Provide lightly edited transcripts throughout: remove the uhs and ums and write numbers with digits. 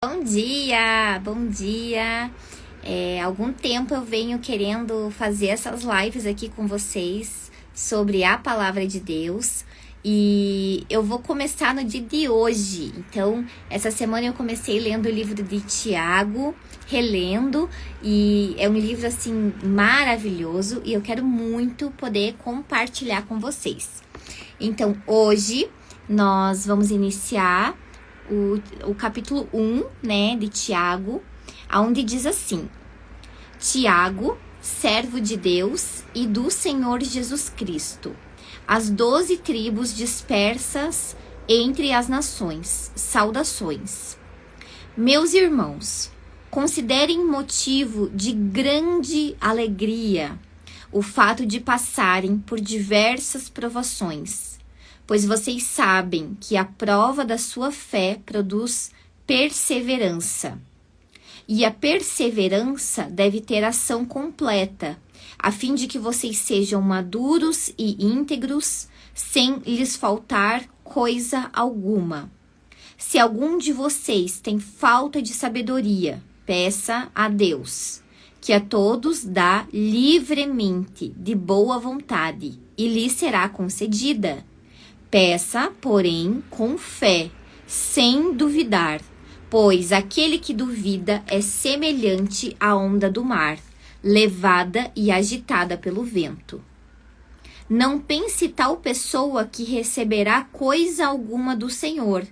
Bom dia, bom dia. Há algum tempo eu venho querendo fazer essas lives aqui com vocês sobre a palavra de Deus e eu vou começar no dia de hoje. Então, essa semana eu comecei lendo o livro de Tiago, relendo, e é um livro assim maravilhoso e eu quero muito poder compartilhar com vocês. Então, hoje nós vamos iniciar o capítulo 1, né, de Tiago, onde diz assim: Tiago, servo de Deus e do Senhor Jesus Cristo, as 12 tribos dispersas entre as nações, saudações. Meus irmãos, considerem motivo de grande alegria o fato de passarem por diversas provações, pois vocês sabem que a prova da sua fé produz perseverança. E a perseverança deve ter ação completa, a fim de que vocês sejam maduros e íntegros, sem lhes faltar coisa alguma. Se algum de vocês tem falta de sabedoria, peça a Deus, que a todos dá livremente, de boa vontade, e lhe será concedida. Peça, porém, com fé, sem duvidar, pois aquele que duvida é semelhante à onda do mar, levada e agitada pelo vento. Não pense tal pessoa que receberá coisa alguma do Senhor,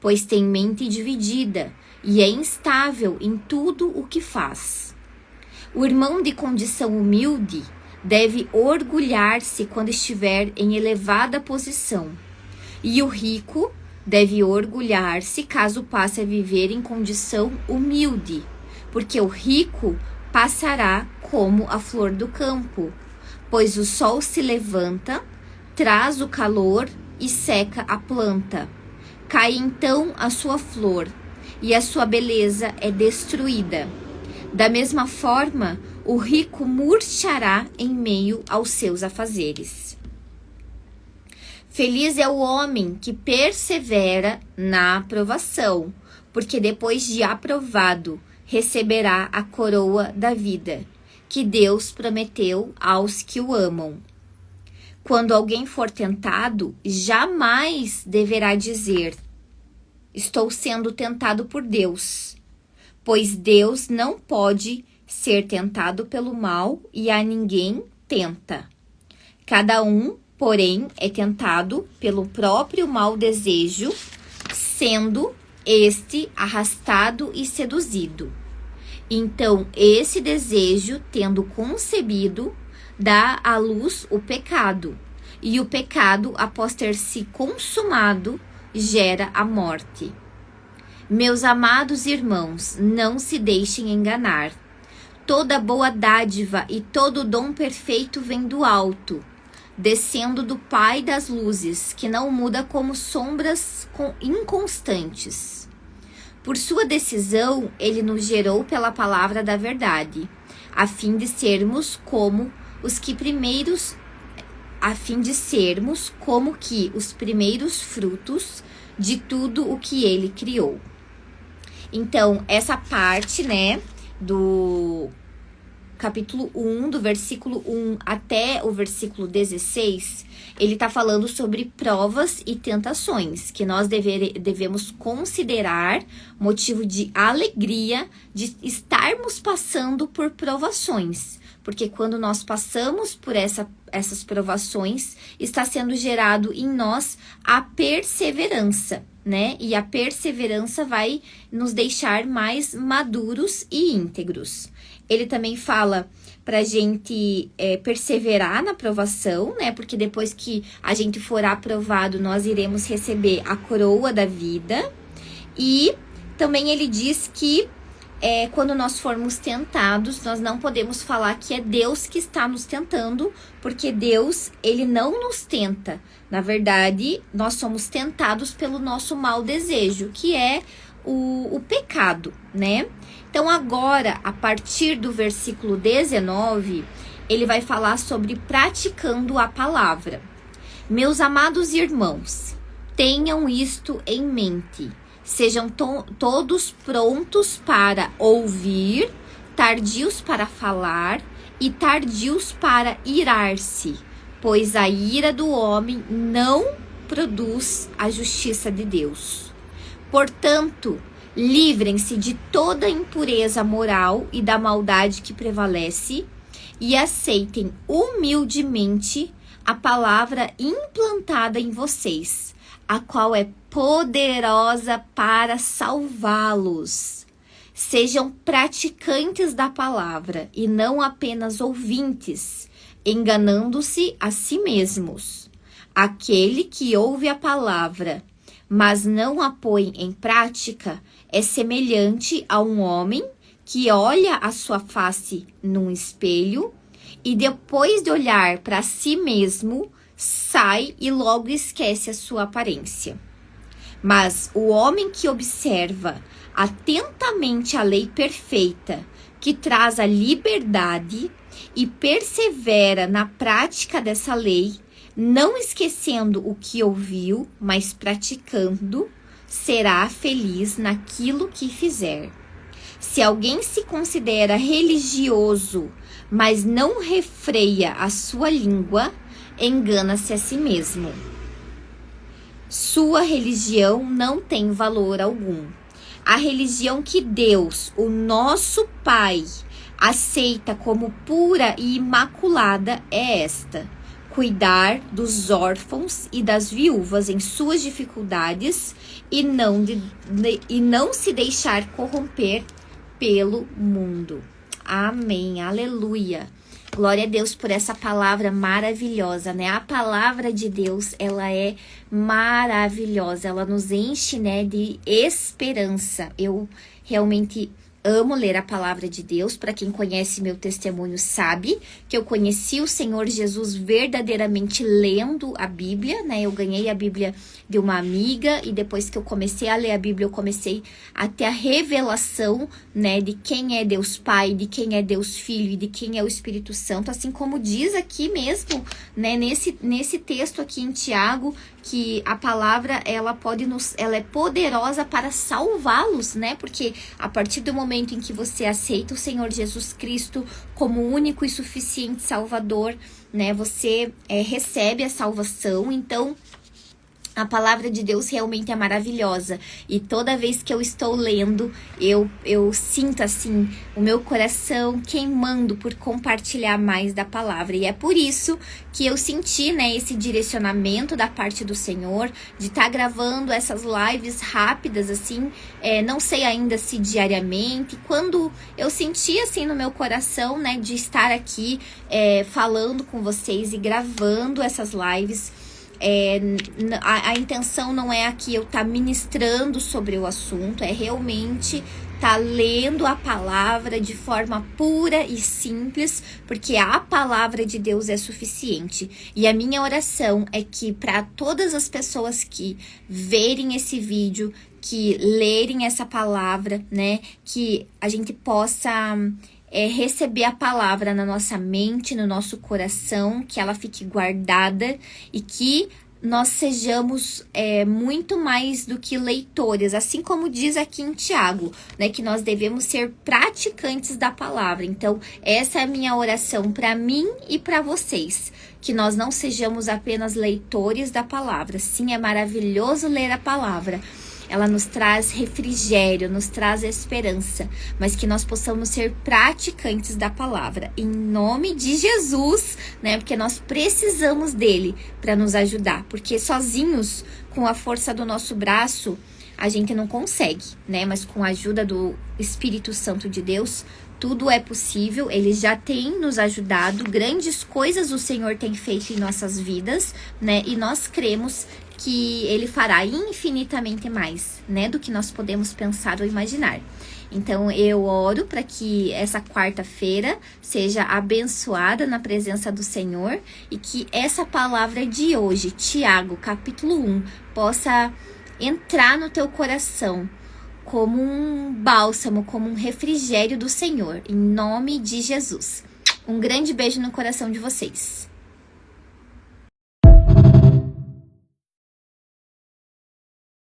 pois tem mente dividida e é instável em tudo o que faz. O irmão de condição humilde deve orgulhar-se quando estiver em elevada posição, e o rico deve orgulhar-se caso passe a viver em condição humilde, porque o rico passará como a flor do campo, pois o sol se levanta, traz o calor e seca a planta. Cai então a sua flor, e a sua beleza é destruída. Da mesma forma, o rico murchará em meio aos seus afazeres. Feliz é o homem que persevera na aprovação, porque depois de aprovado, receberá a coroa da vida, que Deus prometeu aos que o amam. Quando alguém for tentado, jamais deverá dizer: estou sendo tentado por Deus, pois Deus não pode ser tentado pelo mal e a ninguém tenta. Cada um, porém, é tentado pelo próprio mau desejo, sendo este arrastado e seduzido. Então, esse desejo, tendo concebido, dá à luz o pecado, e o pecado, após ter se consumado, gera a morte. Meus amados irmãos, não se deixem enganar. Toda boa dádiva e todo dom perfeito vem do alto, descendo do Pai das luzes, que não muda como sombras inconstantes. Por sua decisão, ele nos gerou pela palavra da verdade, a fim de sermos como os primeiros frutos de tudo o que ele criou. Então, essa parte, né, do capítulo 1, do versículo 1 até o versículo 16, ele tá falando sobre provas e tentações, que nós devemos considerar motivo de alegria de estarmos passando por provações, porque quando nós passamos por essas provações, está sendo gerado em nós a perseverança, né? E a perseverança vai nos deixar mais maduros e íntegros. Ele também fala pra gente perseverar na aprovação, né? Porque depois que a gente for aprovado, nós iremos receber a coroa da vida. E também ele diz que quando nós formos tentados, nós não podemos falar que é Deus que está nos tentando, porque Deus, ele não nos tenta. Na verdade, nós somos tentados pelo nosso mau desejo, que é o pecado, né? Então agora, a partir do versículo 19, ele vai falar sobre praticando a palavra. Meus amados irmãos, tenham isto em mente. Sejam todos prontos para ouvir, tardios para falar e tardios para irar-se, pois a ira do homem não produz a justiça de Deus. Portanto, livrem-se de toda impureza moral e da maldade que prevalece e aceitem humildemente a palavra implantada em vocês, a qual é poderosa para salvá-los. Sejam praticantes da palavra e não apenas ouvintes, enganando-se a si mesmos. Aquele que ouve a palavra, mas não a põe em prática, é semelhante a um homem que olha a sua face num espelho e depois de olhar para si mesmo, sai e logo esquece a sua aparência. Mas o homem que observa atentamente a lei perfeita, que traz a liberdade e persevera na prática dessa lei, não esquecendo o que ouviu, mas praticando, será feliz naquilo que fizer. Se alguém se considera religioso, mas não refreia a sua língua, engana-se a si mesmo. Sua religião não tem valor algum. A religião que Deus, o nosso Pai, aceita como pura e imaculada é esta: cuidar dos órfãos e das viúvas em suas dificuldades e não se deixar corromper pelo mundo. Amém, aleluia. Glória a Deus por essa palavra maravilhosa, né? A palavra de Deus, ela é maravilhosa, ela nos enche, né, de esperança. Eu realmente amo ler a palavra de Deus. Para quem conhece meu testemunho sabe que eu conheci o Senhor Jesus verdadeiramente lendo a Bíblia, né? Eu ganhei a Bíblia de uma amiga e depois que eu comecei a ler a Bíblia, eu comecei a ter a revelação, né, de quem é Deus Pai, de quem é Deus Filho e de quem é o Espírito Santo, assim como diz aqui mesmo, né, nesse texto aqui em Tiago, que a palavra ela é poderosa para salvá-los, né? Porque a partir do momento em que você aceita o Senhor Jesus Cristo como único e suficiente Salvador, né, você recebe a salvação. Então a palavra de Deus realmente é maravilhosa. E toda vez que eu estou lendo, eu sinto assim o meu coração queimando por compartilhar mais da palavra. E é por isso que eu senti, né, esse direcionamento da parte do Senhor, de estar gravando essas lives rápidas, assim, não sei ainda se diariamente. Quando eu senti assim no meu coração, né, de estar aqui falando com vocês e gravando essas lives, a intenção não é aqui eu estar ministrando sobre o assunto, é realmente estar lendo a palavra de forma pura e simples, porque a palavra de Deus é suficiente. E a minha oração é que para todas as pessoas que verem esse vídeo, que lerem essa palavra, né, que a gente possa receber a palavra na nossa mente, no nosso coração, que ela fique guardada e que nós sejamos muito mais do que leitores, assim como diz aqui em Tiago, né, que nós devemos ser praticantes da palavra. Então, essa é a minha oração para mim e para vocês, que nós não sejamos apenas leitores da palavra. Sim, é maravilhoso ler a palavra, ela nos traz refrigério, nos traz esperança, mas que nós possamos ser praticantes da palavra, em nome de Jesus, né? Porque nós precisamos dele para nos ajudar, porque sozinhos, com a força do nosso braço, a gente não consegue, né? Mas com a ajuda do Espírito Santo de Deus, tudo é possível. Ele já tem nos ajudado, grandes coisas o Senhor tem feito em nossas vidas, né? E nós cremos que ele fará infinitamente mais, né, do que nós podemos pensar ou imaginar. Então eu oro para que essa quarta-feira seja abençoada na presença do Senhor e que essa palavra de hoje, Tiago, capítulo 1, possa entrar no teu coração como um bálsamo, como um refrigério do Senhor, em nome de Jesus. Um grande beijo no coração de vocês.